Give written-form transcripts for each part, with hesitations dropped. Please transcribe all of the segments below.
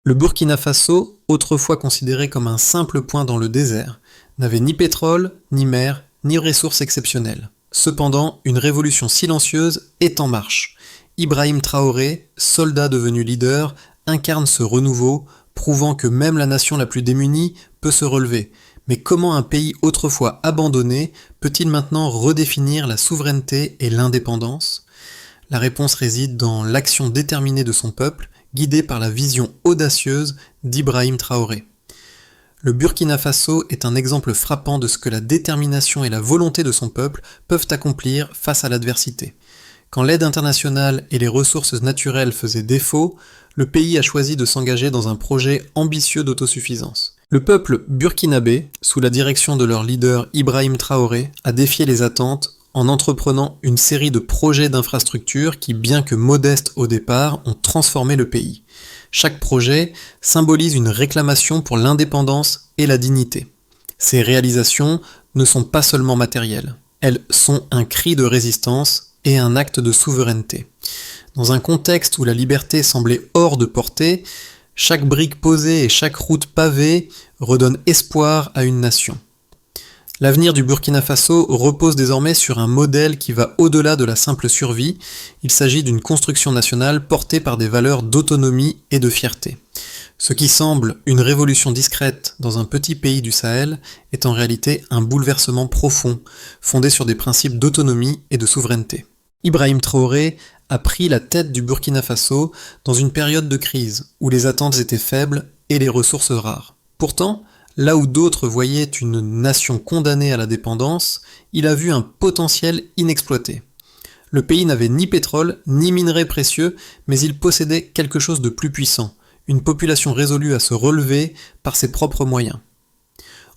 Le Burkina Faso, autrefois considéré comme un simple point dans le désert, n'avait ni pétrole, ni mer, ni ressources exceptionnelles. Cependant, une révolution silencieuse est en marche. Ibrahim Traoré, soldat devenu leader, incarne ce renouveau, prouvant que même la nation la plus démunie peut se relever. Mais comment un pays autrefois abandonné peut-il maintenant redéfinir la souveraineté et l'indépendance ? La réponse réside dans l'action déterminée de son peuple, guidé par la vision audacieuse d'Ibrahim Traoré. Le Burkina Faso est un exemple frappant de ce que la détermination et la volonté de son peuple peuvent accomplir face à l'adversité. Quand l'aide internationale et les ressources naturelles faisaient défaut, le pays a choisi de s'engager dans un projet ambitieux d'autosuffisance. Le peuple burkinabé, sous la direction de leur leader Ibrahim Traoré, a défié les attentes en entreprenant une série de projets d'infrastructures qui, bien que modestes au départ, ont transformé le pays. Chaque projet symbolise une réclamation pour l'indépendance et la dignité. Ces réalisations ne sont pas seulement matérielles, elles sont un cri de résistance et un acte de souveraineté. Dans un contexte où la liberté semblait hors de portée, chaque brique posée et chaque route pavée redonne espoir à une nation. L'avenir du Burkina Faso repose désormais sur un modèle qui va au-delà de la simple survie. Il s'agit d'une construction nationale portée par des valeurs d'autonomie et de fierté. Ce qui semble une révolution discrète dans un petit pays du Sahel est en réalité un bouleversement profond, fondé sur des principes d'autonomie et de souveraineté. Ibrahim Traoré a pris la tête du Burkina Faso dans une période de crise, où les attentes étaient faibles et les ressources rares. Pourtant, là où d'autres voyaient une nation condamnée à la dépendance, il a vu un potentiel inexploité. Le pays n'avait ni pétrole, ni minerais précieux, mais il possédait quelque chose de plus puissant, une population résolue à se relever par ses propres moyens.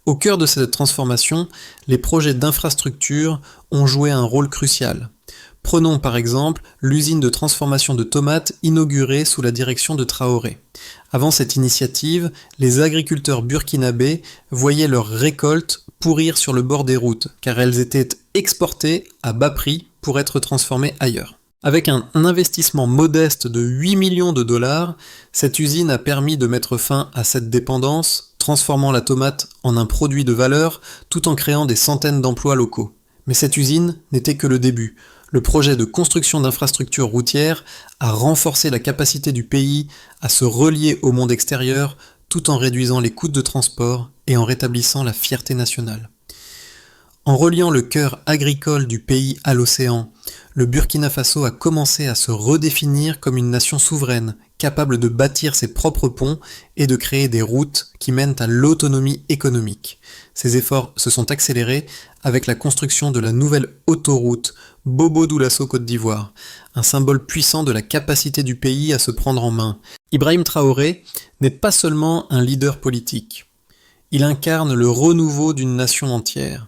Au cœur de cette transformation, les projets d'infrastructure ont joué un rôle crucial. Prenons par exemple l'usine de transformation de tomates inaugurée sous la direction de Traoré. Avant cette initiative, les agriculteurs burkinabés voyaient leurs récoltes pourrir sur le bord des routes, car elles étaient exportées à bas prix pour être transformées ailleurs. Avec un investissement modeste de 8 millions de dollars, cette usine a permis de mettre fin à cette dépendance, transformant la tomate en un produit de valeur tout en créant des centaines d'emplois locaux. Mais cette usine n'était que le début. Le projet de construction d'infrastructures routières a renforcé la capacité du pays à se relier au monde extérieur tout en réduisant les coûts de transport et en rétablissant la fierté nationale. En reliant le cœur agricole du pays à l'océan, le Burkina Faso a commencé à se redéfinir comme une nation souveraine, capable de bâtir ses propres ponts et de créer des routes qui mènent à l'autonomie économique. Ces efforts se sont accélérés avec la construction de la nouvelle autoroute Bobo-Dioulasso-Côte d'Ivoire, un symbole puissant de la capacité du pays à se prendre en main. Ibrahim Traoré n'est pas seulement un leader politique, il incarne le renouveau d'une nation entière.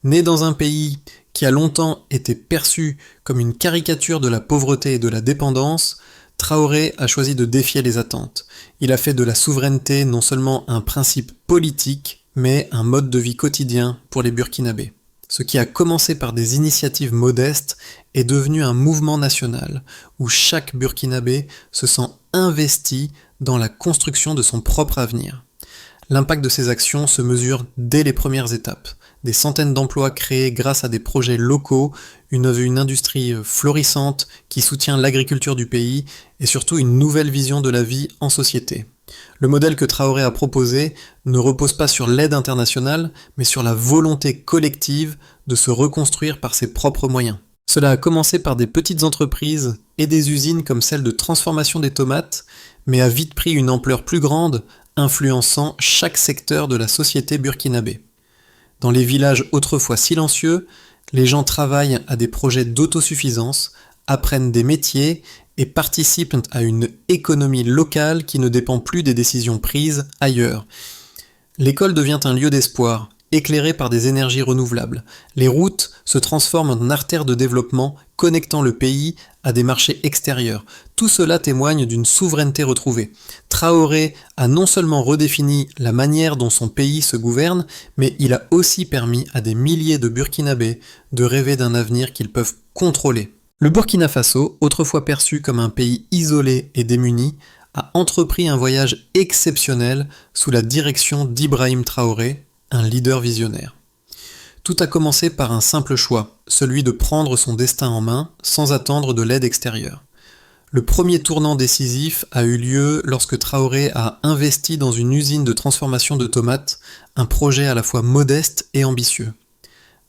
Né dans un pays qui a longtemps été perçu comme une caricature de la pauvreté et de la dépendance, Traoré a choisi de défier les attentes. Il a fait de la souveraineté non seulement un principe politique, mais un mode de vie quotidien pour les Burkinabés. Ce qui a commencé par des initiatives modestes est devenu un mouvement national, où chaque Burkinabé se sent investi dans la construction de son propre avenir. L'impact de ces actions se mesure dès les premières étapes. Des centaines d'emplois créés grâce à des projets locaux, une industrie florissante qui soutient l'agriculture du pays et surtout une nouvelle vision de la vie en société. Le modèle que Traoré a proposé ne repose pas sur l'aide internationale, mais sur la volonté collective de se reconstruire par ses propres moyens. Cela a commencé par des petites entreprises et des usines comme celle de transformation des tomates, mais a vite pris une ampleur plus grande, influençant chaque secteur de la société burkinabé. Dans les villages autrefois silencieux, les gens travaillent à des projets d'autosuffisance, apprennent des métiers et participent à une économie locale qui ne dépend plus des décisions prises ailleurs. L'école devient un lieu d'espoir, éclairé par des énergies renouvelables. Les routes se transforment en artères de développement, connectant le pays à des marchés extérieurs. Tout cela témoigne d'une souveraineté retrouvée. Traoré a non seulement redéfini la manière dont son pays se gouverne, mais il a aussi permis à des milliers de Burkinabés de rêver d'un avenir qu'ils peuvent contrôler. Le Burkina Faso, autrefois perçu comme un pays isolé et démuni, a entrepris un voyage exceptionnel sous la direction d'Ibrahim Traoré, un leader visionnaire. Tout a commencé par un simple choix, celui de prendre son destin en main sans attendre de l'aide extérieure. Le premier tournant décisif a eu lieu lorsque Traoré a investi dans une usine de transformation de tomates, un projet à la fois modeste et ambitieux.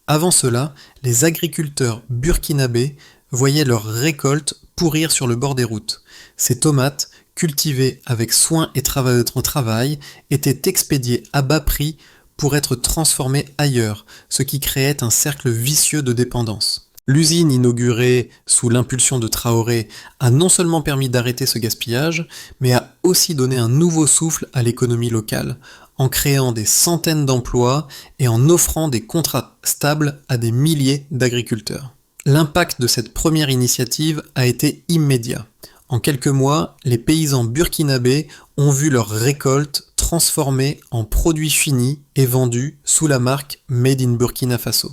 Avant cela, les agriculteurs burkinabés voyaient leurs récoltes pourrir sur le bord des routes. Ces tomates, cultivées avec soin et travail, étaient expédiées à bas prix pour être transformées ailleurs, ce qui créait un cercle vicieux de dépendance. L'usine inaugurée sous l'impulsion de Traoré a non seulement permis d'arrêter ce gaspillage, mais a aussi donné un nouveau souffle à l'économie locale, en créant des centaines d'emplois et en offrant des contrats stables à des milliers d'agriculteurs. L'impact de cette première initiative a été immédiat. En quelques mois, les paysans burkinabés ont vu leurs récoltes transformées en produits finis et vendus sous la marque Made in Burkina Faso.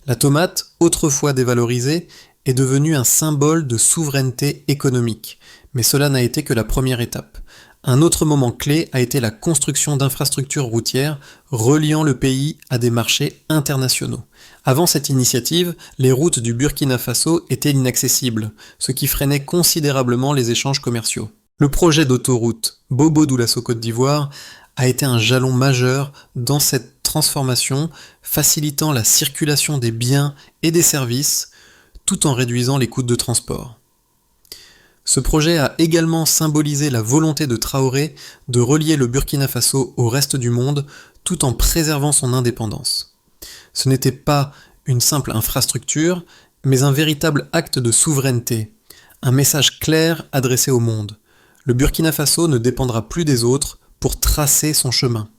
La tomate, autrefois dévalorisée, est devenue un symbole de souveraineté économique, mais cela n'a été que la première étape. Un autre moment clé a été la construction d'infrastructures routières reliant le pays à des marchés internationaux. Avant cette initiative, les routes du Burkina Faso étaient inaccessibles, ce qui freinait considérablement les échanges commerciaux. Le projet d'autoroute Bobo-Dioulasso-Côte d'Ivoire a été un jalon majeur dans cette transformation, facilitant la circulation des biens et des services, tout en réduisant les coûts de transport. Ce projet a également symbolisé la volonté de Traoré de relier le Burkina Faso au reste du monde, tout en préservant son indépendance. Ce n'était pas une simple infrastructure, mais un véritable acte de souveraineté, un message clair adressé au monde. Le Burkina Faso ne dépendra plus des autres pour tracer son chemin.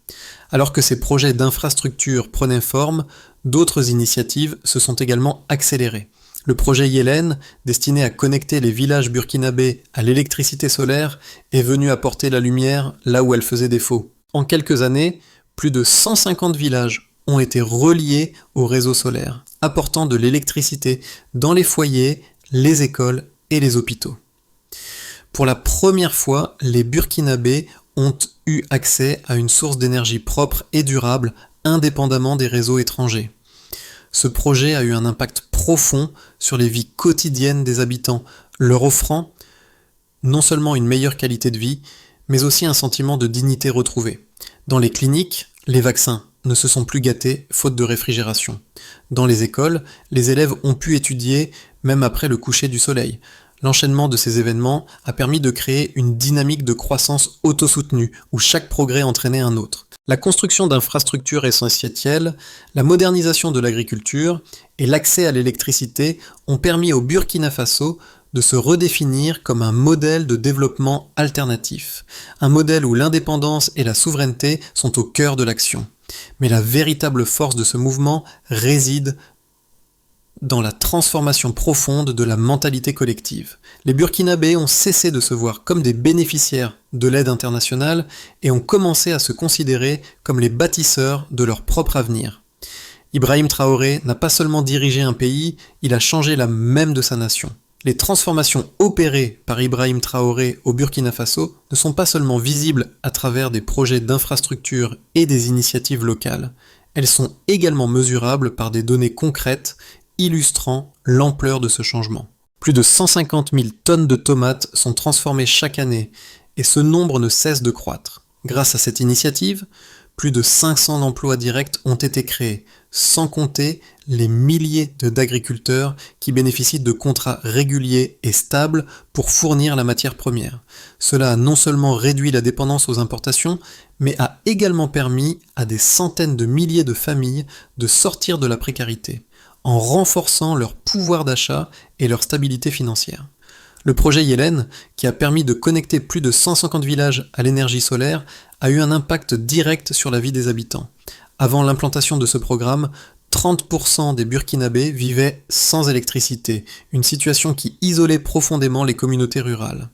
Alors que ces projets d'infrastructure prenaient forme, d'autres initiatives se sont également accélérées. Le projet Yelen, destiné à connecter les villages burkinabés à l'électricité solaire, est venu apporter la lumière là où elle faisait défaut. En quelques années, plus de 150 villages ont été reliés au réseau solaire, apportant de l'électricité dans les foyers, les écoles et les hôpitaux. Pour la première fois, les Burkinabés ont eu accès à une source d'énergie propre et durable, indépendamment des réseaux étrangers. Ce projet a eu un impact profond sur les vies quotidiennes des habitants, leur offrant non seulement une meilleure qualité de vie, mais aussi un sentiment de dignité retrouvée. Dans les cliniques, les vaccins ne se sont plus gâtés faute de réfrigération. Dans les écoles, les élèves ont pu étudier même après le coucher du soleil. L'enchaînement de ces événements a permis de créer une dynamique de croissance autosoutenue, où chaque progrès entraînait un autre. La construction d'infrastructures essentielles, la modernisation de l'agriculture et l'accès à l'électricité ont permis au Burkina Faso de se redéfinir comme un modèle de développement alternatif, un modèle où l'indépendance et la souveraineté sont au cœur de l'action. Mais la véritable force de ce mouvement réside dans la transformation profonde de la mentalité collective. Les Burkinabés ont cessé de se voir comme des bénéficiaires de l'aide internationale et ont commencé à se considérer comme les bâtisseurs de leur propre avenir. Ibrahim Traoré n'a pas seulement dirigé un pays, il a changé l'âme même de sa nation. Les transformations opérées par Ibrahim Traoré au Burkina Faso ne sont pas seulement visibles à travers des projets d'infrastructure et des initiatives locales, elles sont également mesurables par des données concrètes illustrant l'ampleur de ce changement. Plus de 150 000 tonnes de tomates sont transformées chaque année et ce nombre ne cesse de croître. Grâce à cette initiative, plus de 500 emplois directs ont été créés, sans compter les milliers d'agriculteurs qui bénéficient de contrats réguliers et stables pour fournir la matière première. Cela a non seulement réduit la dépendance aux importations, mais a également permis à des centaines de milliers de familles de sortir de la précarité, en renforçant leur pouvoir d'achat et leur stabilité financière. Le projet Yelen, qui a permis de connecter plus de 150 villages à l'énergie solaire, a eu un impact direct sur la vie des habitants. Avant l'implantation de ce programme, 30% des Burkinabés vivaient sans électricité, une situation qui isolait profondément les communautés rurales.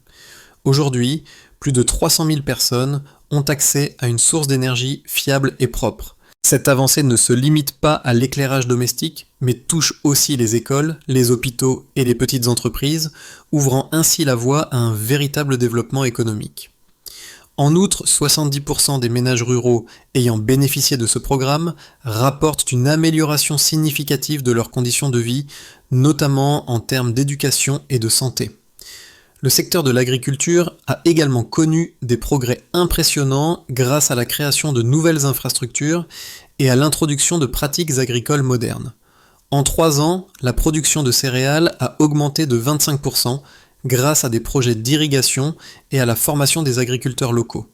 Aujourd'hui, plus de 300 000 personnes ont accès à une source d'énergie fiable et propre. Cette avancée ne se limite pas à l'éclairage domestique, mais touche aussi les écoles, les hôpitaux et les petites entreprises, ouvrant ainsi la voie à un véritable développement économique. En outre, 70% des ménages ruraux ayant bénéficié de ce programme rapportent une amélioration significative de leurs conditions de vie, notamment en termes d'éducation et de santé. Le secteur de l'agriculture a également connu des progrès impressionnants grâce à la création de nouvelles infrastructures et à l'introduction de pratiques agricoles modernes. En 3 ans, la production de céréales a augmenté de 25% grâce à des projets d'irrigation et à la formation des agriculteurs locaux.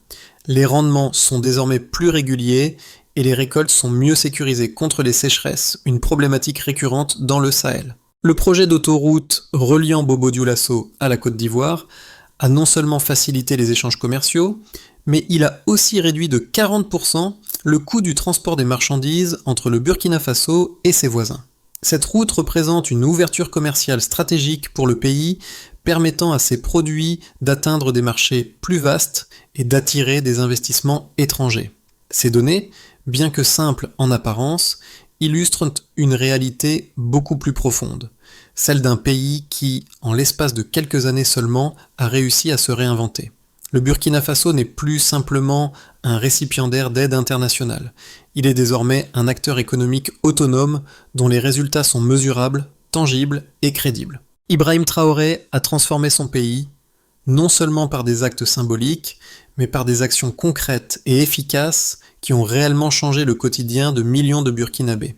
Les rendements sont désormais plus réguliers et les récoltes sont mieux sécurisées contre les sécheresses, une problématique récurrente dans le Sahel. Le projet d'autoroute reliant Bobo-Dioulasso à la Côte d'Ivoire a non seulement facilité les échanges commerciaux, mais il a aussi réduit de 40% le coût du transport des marchandises entre le Burkina Faso et ses voisins. Cette route représente une ouverture commerciale stratégique pour le pays, permettant à ses produits d'atteindre des marchés plus vastes et d'attirer des investissements étrangers. Ces données, bien que simples en apparence, illustrent une réalité beaucoup plus profonde, celle d'un pays qui, en l'espace de quelques années seulement, a réussi à se réinventer. Le Burkina Faso n'est plus simplement un récipiendaire d'aide internationale. Il est désormais un acteur économique autonome dont les résultats sont mesurables, tangibles et crédibles. Ibrahim Traoré a transformé son pays, non seulement par des actes symboliques, mais par des actions concrètes et efficaces qui ont réellement changé le quotidien de millions de Burkinabés.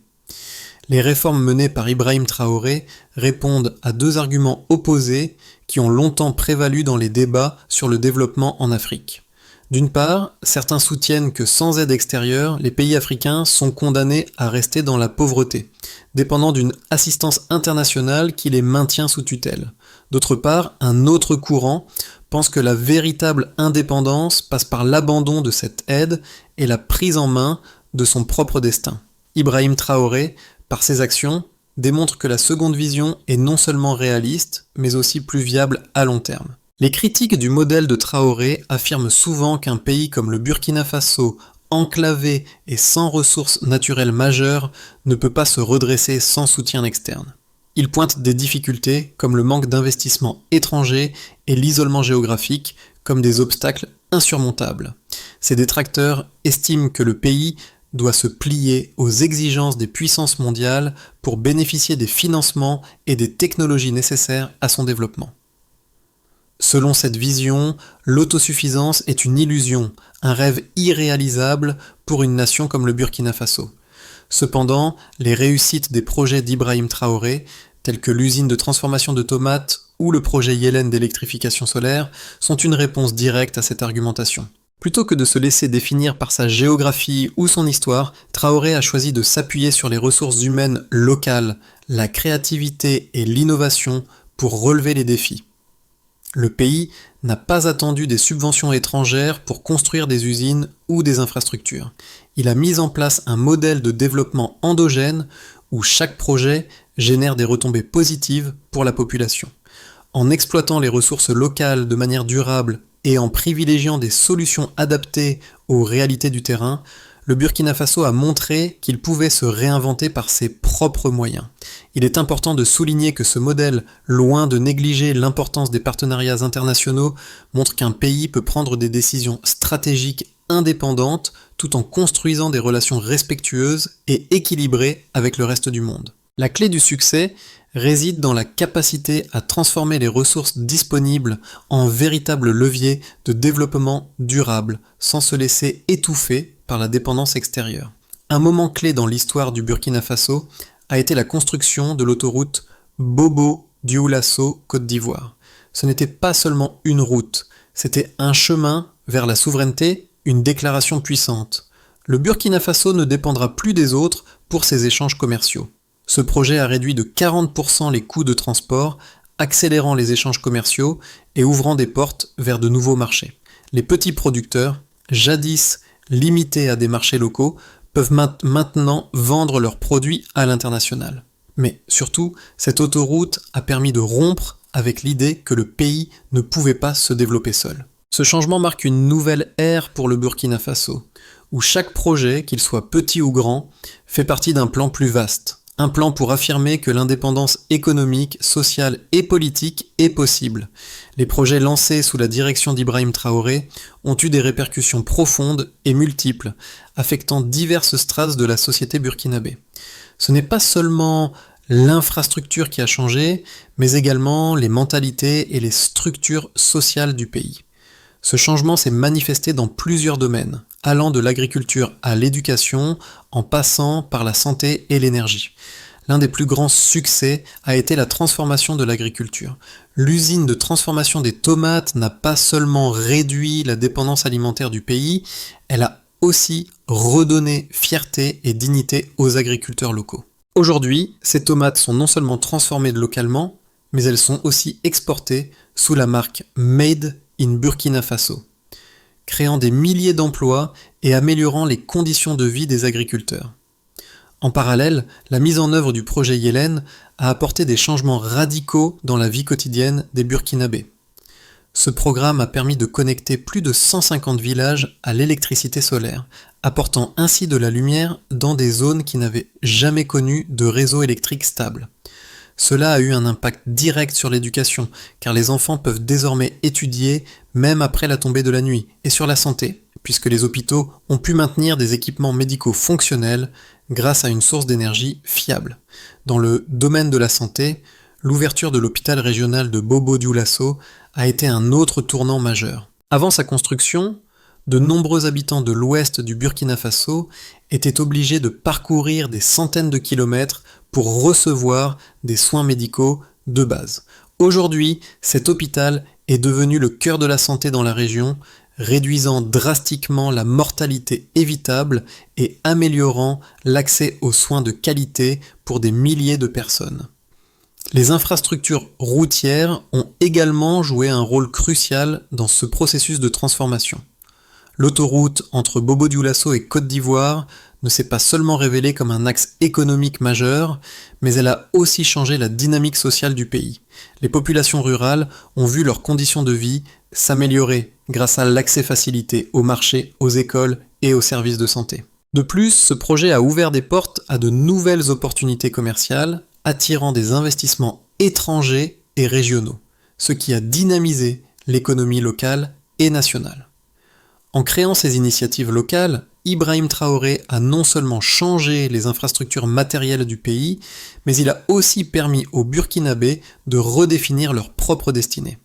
Les réformes menées par Ibrahim Traoré répondent à 2 arguments opposés qui ont longtemps prévalu dans les débats sur le développement en Afrique. D'une part, certains soutiennent que sans aide extérieure, les pays africains sont condamnés à rester dans la pauvreté, dépendant d'une assistance internationale qui les maintient sous tutelle. D'autre part, un autre courant pense que la véritable indépendance passe par l'abandon de cette aide et la prise en main de son propre destin. Ibrahim Traoré, par ses actions, démontre que la seconde vision est non seulement réaliste, mais aussi plus viable à long terme. Les critiques du modèle de Traoré affirment souvent qu'un pays comme le Burkina Faso, enclavé et sans ressources naturelles majeures, ne peut pas se redresser sans soutien externe. Ils pointent des difficultés comme le manque d'investissement étranger et l'isolement géographique comme des obstacles insurmontables. Ces détracteurs estiment que le pays doit se plier aux exigences des puissances mondiales pour bénéficier des financements et des technologies nécessaires à son développement. Selon cette vision, l'autosuffisance est une illusion, un rêve irréalisable pour une nation comme le Burkina Faso. Cependant, les réussites des projets d'Ibrahim Traoré, tels que l'usine de transformation de tomates ou le projet Yelen d'électrification solaire, sont une réponse directe à cette argumentation. Plutôt que de se laisser définir par sa géographie ou son histoire, Traoré a choisi de s'appuyer sur les ressources humaines locales, la créativité et l'innovation pour relever les défis. Le pays n'a pas attendu des subventions étrangères pour construire des usines ou des infrastructures. Il a mis en place un modèle de développement endogène où chaque projet génère des retombées positives pour la population. En exploitant les ressources locales de manière durable et en privilégiant des solutions adaptées aux réalités du terrain, le Burkina Faso a montré qu'il pouvait se réinventer par ses propres moyens. Il est important de souligner que ce modèle, loin de négliger l'importance des partenariats internationaux, montre qu'un pays peut prendre des décisions stratégiques indépendantes tout en construisant des relations respectueuses et équilibrées avec le reste du monde. La clé du succès réside dans la capacité à transformer les ressources disponibles en véritables leviers de développement durable, sans se laisser étouffer par la dépendance extérieure. Un moment clé dans l'histoire du Burkina Faso a été la construction de l'autoroute Bobo-Dioulasso-Côte d'Ivoire. Ce n'était pas seulement une route, c'était un chemin vers la souveraineté, une déclaration puissante. Le Burkina Faso ne dépendra plus des autres pour ses échanges commerciaux. Ce projet a réduit de 40% les coûts de transport, accélérant les échanges commerciaux et ouvrant des portes vers de nouveaux marchés. Les petits producteurs, jadis limités à des marchés locaux, peuvent maintenant vendre leurs produits à l'international. Mais surtout, cette autoroute a permis de rompre avec l'idée que le pays ne pouvait pas se développer seul. Ce changement marque une nouvelle ère pour le Burkina Faso, où chaque projet, qu'il soit petit ou grand, fait partie d'un plan plus vaste. Un plan pour affirmer que l'indépendance économique, sociale et politique est possible. Les projets lancés sous la direction d'Ibrahim Traoré ont eu des répercussions profondes et multiples, affectant diverses strates de la société burkinabé. Ce n'est pas seulement l'infrastructure qui a changé, mais également les mentalités et les structures sociales du pays. Ce changement s'est manifesté dans plusieurs domaines, allant de l'agriculture à l'éducation, en passant par la santé et l'énergie. L'un des plus grands succès a été la transformation de l'agriculture. L'usine de transformation des tomates n'a pas seulement réduit la dépendance alimentaire du pays, elle a aussi redonné fierté et dignité aux agriculteurs locaux. Aujourd'hui, ces tomates sont non seulement transformées localement, mais elles sont aussi exportées sous la marque Made in Burkina Faso, créant des milliers d'emplois et améliorant les conditions de vie des agriculteurs. En parallèle, la mise en œuvre du projet Yelen a apporté des changements radicaux dans la vie quotidienne des Burkinabés. Ce programme a permis de connecter plus de 150 villages à l'électricité solaire, apportant ainsi de la lumière dans des zones qui n'avaient jamais connu de réseau électrique stable. Cela a eu un impact direct sur l'éducation, car les enfants peuvent désormais étudier même après la tombée de la nuit, et sur la santé, puisque les hôpitaux ont pu maintenir des équipements médicaux fonctionnels grâce à une source d'énergie fiable. Dans le domaine de la santé, l'ouverture de l'hôpital régional de Bobo-Dioulasso a été un autre tournant majeur. Avant sa construction, de nombreux habitants de l'ouest du Burkina Faso étaient obligés de parcourir des centaines de kilomètres pour recevoir des soins médicaux de base. Aujourd'hui, cet hôpital est devenu le cœur de la santé dans la région, réduisant drastiquement la mortalité évitable et améliorant l'accès aux soins de qualité pour des milliers de personnes. Les infrastructures routières ont également joué un rôle crucial dans ce processus de transformation. L'autoroute entre Bobo-Dioulasso et Côte d'Ivoire ne s'est pas seulement révélée comme un axe économique majeur, mais elle a aussi changé la dynamique sociale du pays. Les populations rurales ont vu leurs conditions de vie s'améliorer grâce à l'accès facilité aux marchés, aux écoles et aux services de santé. De plus, ce projet a ouvert des portes à de nouvelles opportunités commerciales, attirant des investissements étrangers et régionaux, ce qui a dynamisé l'économie locale et nationale. En créant ces initiatives locales, Ibrahim Traoré a non seulement changé les infrastructures matérielles du pays, mais il a aussi permis aux Burkinabés de redéfinir leur propre destinée.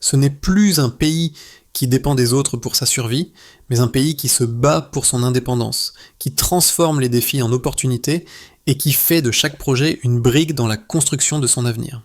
Ce n'est plus un pays qui dépend des autres pour sa survie, mais un pays qui se bat pour son indépendance, qui transforme les défis en opportunités et qui fait de chaque projet une brique dans la construction de son avenir.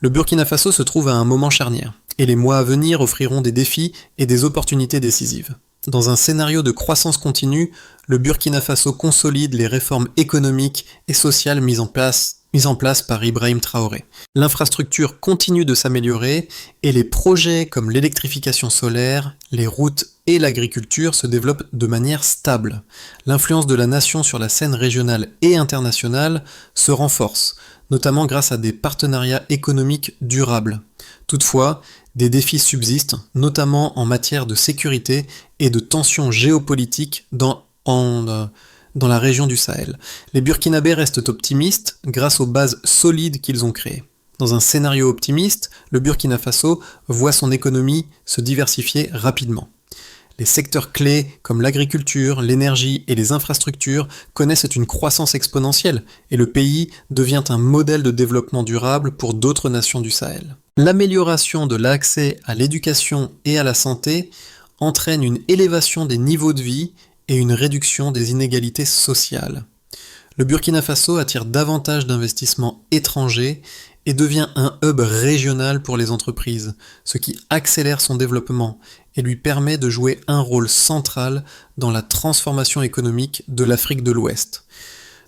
Le Burkina Faso se trouve à un moment charnière, et les mois à venir offriront des défis et des opportunités décisives. Dans un scénario de croissance continue, le Burkina Faso consolide les réformes économiques et sociales mises en place par Ibrahim Traoré. L'infrastructure continue de s'améliorer et les projets comme l'électrification solaire, les routes et l'agriculture se développent de manière stable. L'influence de la nation sur la scène régionale et internationale se renforce, notamment grâce à des partenariats économiques durables. Toutefois, des défis subsistent, notamment en matière de sécurité et de tensions géopolitiques dans la région du Sahel. Les Burkinabés restent optimistes grâce aux bases solides qu'ils ont créées. Dans un scénario optimiste, le Burkina Faso voit son économie se diversifier rapidement. Les secteurs clés comme l'agriculture, l'énergie et les infrastructures connaissent une croissance exponentielle et le pays devient un modèle de développement durable pour d'autres nations du Sahel. L'amélioration de l'accès à l'éducation et à la santé entraîne une élévation des niveaux de vie et une réduction des inégalités sociales. Le Burkina Faso attire davantage d'investissements étrangers et devient un hub régional pour les entreprises, ce qui accélère son développement et lui permet de jouer un rôle central dans la transformation économique de l'Afrique de l'Ouest.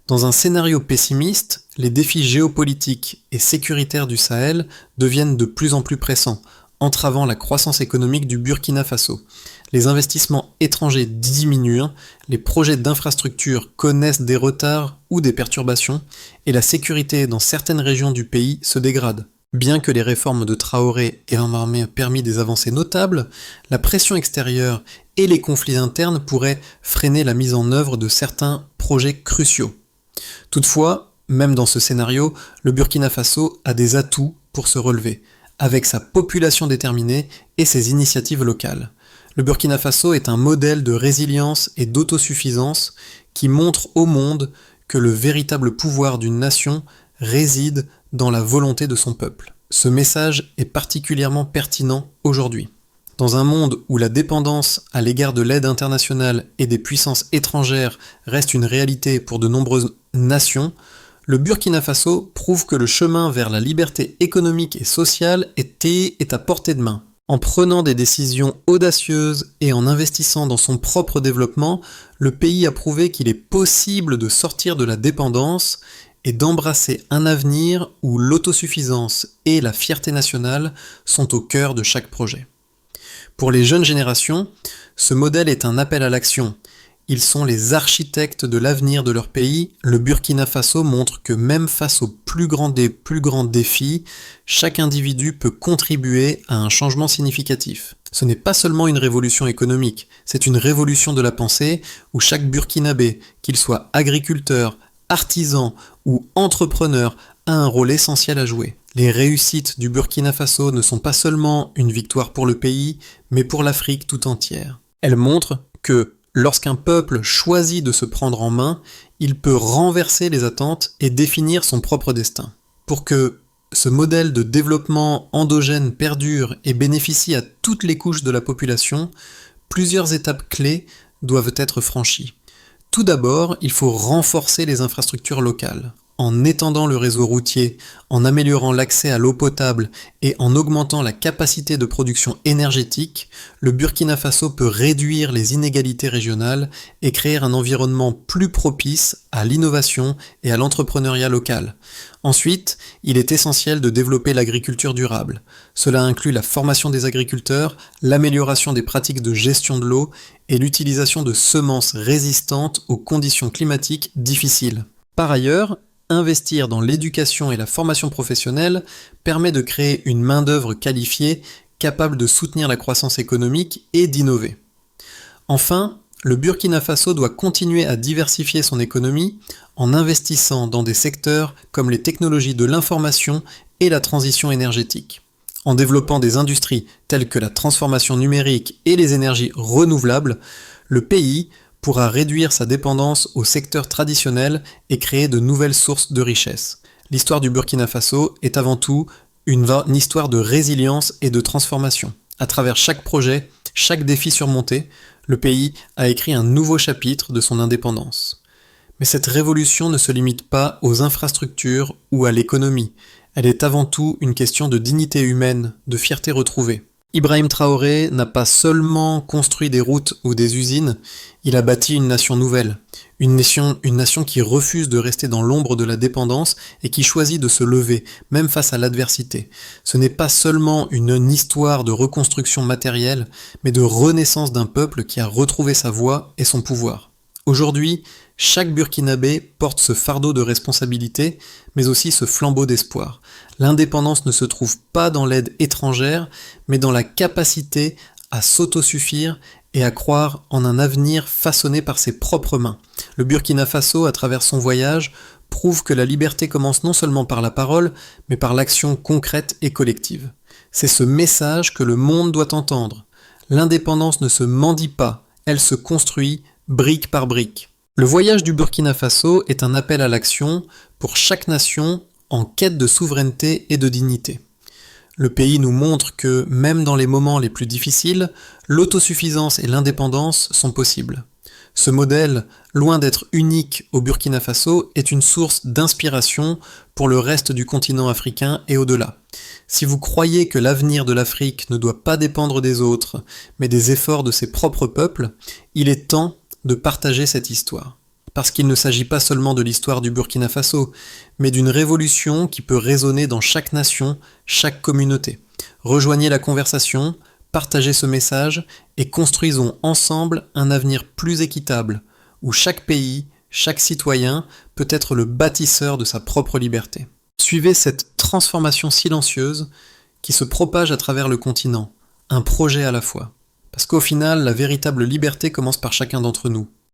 Dans un scénario pessimiste, les défis géopolitiques et sécuritaires du Sahel deviennent de plus en plus pressants, entravant la croissance économique du Burkina Faso. Les investissements étrangers diminuent, les projets d'infrastructures connaissent des retards ou des perturbations, et la sécurité dans certaines régions du pays se dégrade. Bien que les réformes de Traoré aient permis des avancées notables, la pression extérieure et les conflits internes pourraient freiner la mise en œuvre de certains projets cruciaux. Toutefois, même dans ce scénario, le Burkina Faso a des atouts pour se relever, avec sa population déterminée et ses initiatives locales. Le Burkina Faso est un modèle de résilience et d'autosuffisance qui montre au monde que le véritable pouvoir d'une nation réside dans la volonté de son peuple. Ce message est particulièrement pertinent aujourd'hui. Dans un monde où la dépendance à l'égard de l'aide internationale et des puissances étrangères reste une réalité pour de nombreuses nations, le Burkina Faso prouve que le chemin vers la liberté économique et sociale est à portée de main. En prenant des décisions audacieuses et en investissant dans son propre développement, le pays a prouvé qu'il est possible de sortir de la dépendance et d'embrasser un avenir où l'autosuffisance et la fierté nationale sont au cœur de chaque projet. Pour les jeunes générations, ce modèle est un appel à l'action. Ils sont les architectes de l'avenir de leur pays. Le Burkina Faso montre que même face aux plus grands des plus grands défis, chaque individu peut contribuer à un changement significatif. Ce n'est pas seulement une révolution économique, c'est une révolution de la pensée où chaque Burkinabé, qu'il soit agriculteur, artisan ou entrepreneur, a un rôle essentiel à jouer. Les réussites du Burkina Faso ne sont pas seulement une victoire pour le pays, mais pour l'Afrique tout entière. Elles montrent que lorsqu'un peuple choisit de se prendre en main, il peut renverser les attentes et définir son propre destin. Pour que ce modèle de développement endogène perdure et bénéficie à toutes les couches de la population, plusieurs étapes clés doivent être franchies. Tout d'abord, il faut renforcer les infrastructures locales. En étendant le réseau routier, en améliorant l'accès à l'eau potable et en augmentant la capacité de production énergétique, le Burkina Faso peut réduire les inégalités régionales et créer un environnement plus propice à l'innovation et à l'entrepreneuriat local. Ensuite, il est essentiel de développer l'agriculture durable. Cela inclut la formation des agriculteurs, l'amélioration des pratiques de gestion de l'eau et l'utilisation de semences résistantes aux conditions climatiques difficiles. Par ailleurs, investir dans l'éducation et la formation professionnelle permet de créer une main-d'œuvre qualifiée capable de soutenir la croissance économique et d'innover. Enfin, le Burkina Faso doit continuer à diversifier son économie en investissant dans des secteurs comme les technologies de l'information et la transition énergétique. En développant des industries telles que la transformation numérique et les énergies renouvelables, le pays pourra réduire sa dépendance au secteur traditionnel et créer de nouvelles sources de richesse. L'histoire du Burkina Faso est avant tout une histoire de résilience et de transformation. À travers chaque projet, chaque défi surmonté, le pays a écrit un nouveau chapitre de son indépendance. Mais cette révolution ne se limite pas aux infrastructures ou à l'économie. Elle est avant tout une question de dignité humaine, de fierté retrouvée. Ibrahim Traoré n'a pas seulement construit des routes ou des usines, il a bâti une nation nouvelle. Une nation qui refuse de rester dans l'ombre de la dépendance et qui choisit de se lever, même face à l'adversité. Ce n'est pas seulement une histoire de reconstruction matérielle, mais de renaissance d'un peuple qui a retrouvé sa voix et son pouvoir. Aujourd'hui, chaque Burkinabé porte ce fardeau de responsabilité, mais aussi ce flambeau d'espoir. L'indépendance ne se trouve pas dans l'aide étrangère, mais dans la capacité à s'autosuffire et à croire en un avenir façonné par ses propres mains. Le Burkina Faso, à travers son voyage, prouve que la liberté commence non seulement par la parole, mais par l'action concrète et collective. C'est ce message que le monde doit entendre. L'indépendance ne se mendie pas, elle se construit brique par brique. Le voyage du Burkina Faso est un appel à l'action pour chaque nation en quête de souveraineté et de dignité. Le pays nous montre que, même dans les moments les plus difficiles, l'autosuffisance et l'indépendance sont possibles. Ce modèle, loin d'être unique au Burkina Faso, est une source d'inspiration pour le reste du continent africain et au-delà. Si vous croyez que l'avenir de l'Afrique ne doit pas dépendre des autres, mais des efforts de ses propres peuples, il est temps de partager cette histoire. Parce qu'il ne s'agit pas seulement de l'histoire du Burkina Faso, mais d'une révolution qui peut résonner dans chaque nation, chaque communauté. Rejoignez la conversation, partagez ce message et construisons ensemble un avenir plus équitable, où chaque pays, chaque citoyen peut être le bâtisseur de sa propre liberté. Suivez cette transformation silencieuse qui se propage à travers le continent, un projet à la fois. Parce qu'au final, la véritable liberté commence par chacun d'entre nous.